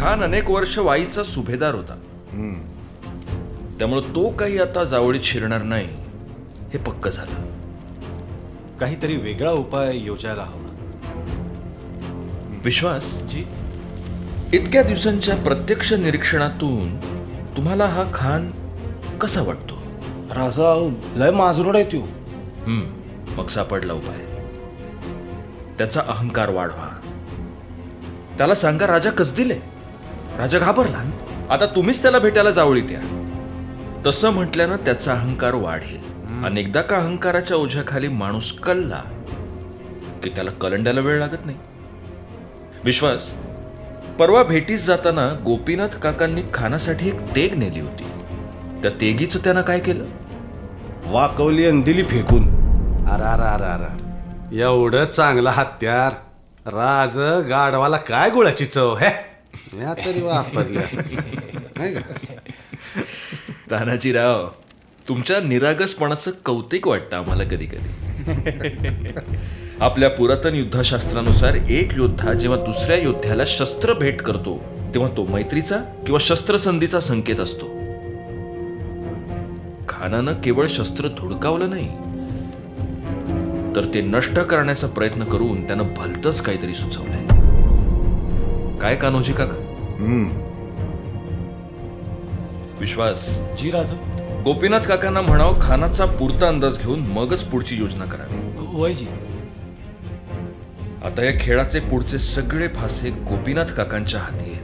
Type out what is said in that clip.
खान अनेक वर्ष वाईचा सुभेदार होता. त्यामुळे तो काही आता जावळीत शिरणार नाही हे पक्क झालं. काहीतरी वेगळा उपाय योजायला हवा. विश्वास जी. इतक्या दिवसांच्या प्रत्यक्ष निरीक्षणातून तुम्हाला हा खान कसा वाटतो? राजा लय माजरोड आहे त्यो. मग सापडला उपाय. त्याचा अहंकार वाढवा. त्याला सांगा राजा कसदिले. राजा घाबरला. आता तुम्हीच त्याला भेटायला जावळीत या. तसं म्हटल्यानं त्याचा अहंकार वाढेल. अनेकदा का अहंकाराच्या ओझ्याखाली माणूस कलला की त्याला कलंडायला वेळ लागत नाही. विश्वास, परवा भेटीस जाताना गोपीनाथ काकांनी खानासाठी एक तेग नेली होती. त्या तेगीचं त्यानं काय केलं? वाकवली आणि दिली फेकून. अरे एवढं चांगलं हत्यार राज गाढवाला काय गुळाची चव हे या तरी वापरली असती नाही का? तानाजीराव, तुमच्या निरागसपणाचं कौतिक वाटतं आम्हाला कधी कधी. आपल्या पुरातन युद्धशास्त्रानुसार एक योद्धा जेव्हा दुसऱ्या योद्ध्याला शस्त्र भेट करतो तेव्हा तो मैत्रीचा किंवा शस्त्रसंधीचा संकेत असतो. खानानं केवळ शस्त्र धुडकावलं नाही तर ते नष्ट करण्याचा प्रयत्न करून त्यानं भलतंच काहीतरी सुचवलंय. काय कान्होजी काका? विश्वास, जी राजा. गोपीनाथ काकांना म्हणाव खानाचा पुरता अंदाज घेऊन मगच पुढची योजना करावी. वय जी. आता या खेळाचे पुढचे सगळे फासे गोपीनाथ काकांच्या हाती आहेत.